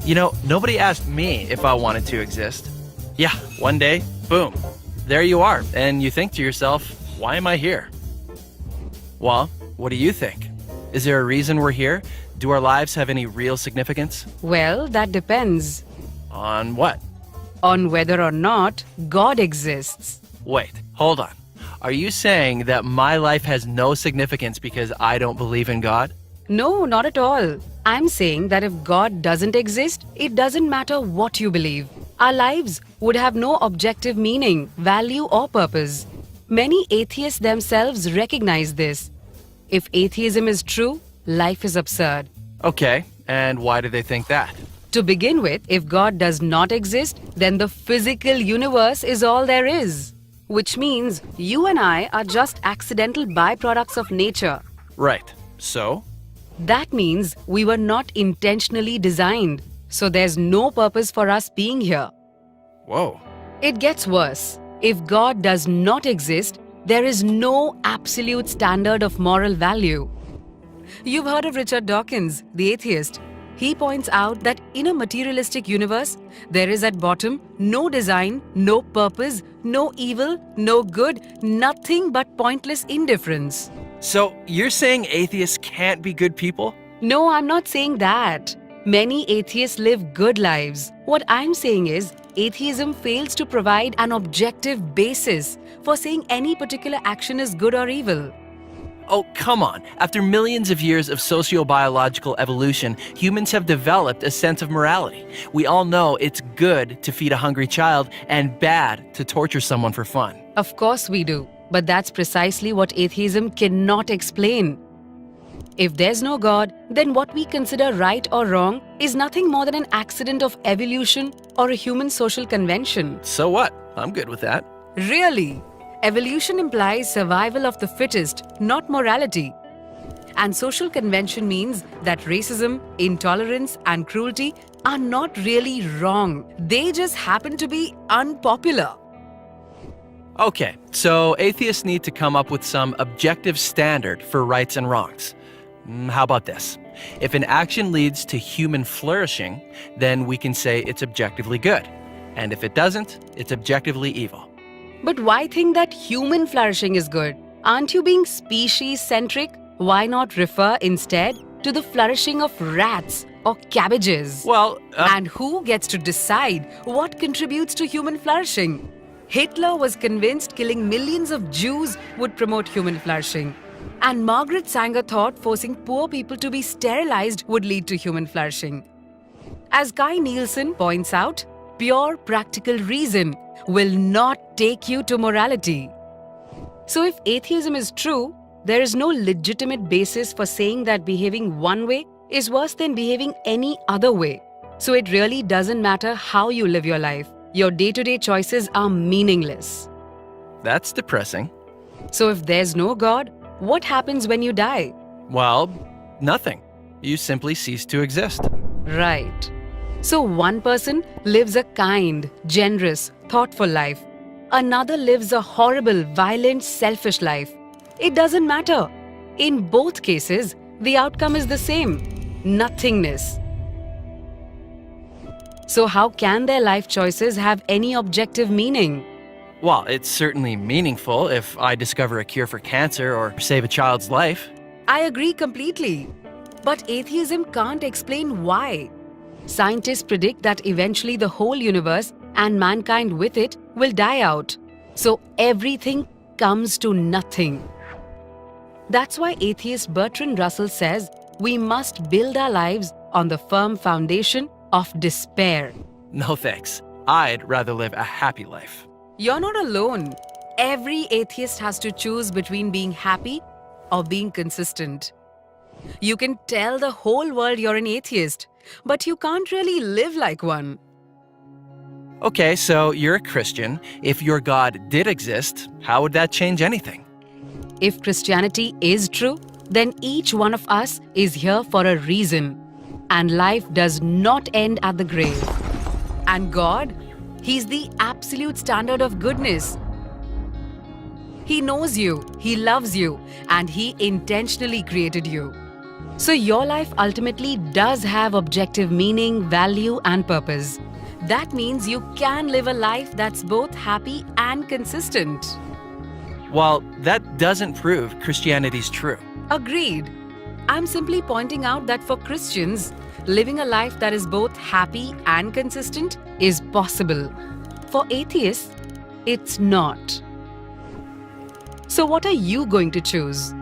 Nobody asked me if I wanted to exist. Yeah, one day, boom, there you are, and you think to yourself, why am I here? Well, what do you think? Is there a reason we're here? Do our lives have any real significance? Well, that depends On what? on whether or not God exists. Wait, hold on. Are you saying that my life has no significance because I don't believe in God? No, not at all. I'm saying that if God doesn't exist, it doesn't matter what you believe. Our lives would have no objective meaning, value, or purpose. Many atheists themselves recognize this. If atheism is true, life is absurd. Okay, and why do they think that? To begin with, if God does not exist, then the physical universe is all there is. Which means you and I are just accidental byproducts of nature. Right, so? That means we were not intentionally designed, so there's no purpose for us being here. Whoa. It gets worse. If God does not exist, there is no absolute standard of moral value. You've heard of Richard Dawkins, the atheist. He points out that in a materialistic universe, there is at bottom no design, no purpose, no evil, no good, nothing but pointless indifference. So you're saying atheists can't be good people? No, I'm not saying that. Many atheists live good lives. What I'm saying is, atheism fails to provide an objective basis for saying any particular action is good or evil. Oh, come on. After millions of years of sociobiological evolution, humans have developed a sense of morality. We all know it's good to feed a hungry child and bad to torture someone for fun. Of course we do, but that's precisely what atheism cannot explain. If there's no God, then what we consider right or wrong is nothing more than an accident of evolution or a human social convention. So what? I'm good with that. Really? Evolution implies survival of the fittest, not morality. And social convention means that racism, intolerance, and cruelty are not really wrong. They just happen to be unpopular. Okay, so atheists need to come up with some objective standard for rights and wrongs. How about this? If an action leads to human flourishing, then we can say it's objectively good. And if it doesn't, it's objectively evil. But why think that human flourishing is good? Aren't you being species-centric? Why not refer instead to the flourishing of rats or cabbages? Well, And who gets to decide what contributes to human flourishing? Hitler was convinced killing millions of Jews would promote human flourishing. And Margaret Sanger thought forcing poor people to be sterilized would lead to human flourishing. As Kai Nielsen points out, pure practical reason will not take you to morality. So if atheism is true, there is no legitimate basis for saying that behaving one way is worse than behaving any other way. So it really doesn't matter how you live your life. Your day-to-day choices are meaningless. that's depressing. So if there's no God, what happens when you die? Well, nothing. You simply cease to exist. Right. So one person lives a kind, generous, thoughtful life. Another lives a horrible, violent, selfish life. It doesn't matter. In both cases, the outcome is the same: nothingness. So how can their life choices have any objective meaning? Well, it's certainly meaningful if I discover a cure for cancer or save a child's life. I agree completely. But atheism can't explain why. Scientists predict that eventually the whole universe and mankind with it will die out. So everything comes to nothing. That's why atheist Bertrand Russell says we must build our lives on the firm foundation of despair. No thanks. I'd rather live a happy life. You're not alone. Every atheist has to choose between being happy or being consistent. You can tell the whole world you're an atheist, but you can't really live like one. Okay, so you're a Christian. If your God did exist, how would that change anything? If Christianity is true, then each one of us is here for a reason. And life does not end at the grave. And God, He's the absolute standard of goodness. He knows you, He loves you, and He intentionally created you. So your life ultimately does have objective meaning, value, and purpose. That means you can live a life that's both happy and consistent. While that doesn't prove Christianity's true. Agreed. I'm simply pointing out that for Christians, living a life that is both happy and consistent is possible. For atheists, it's not. So what are you going to choose?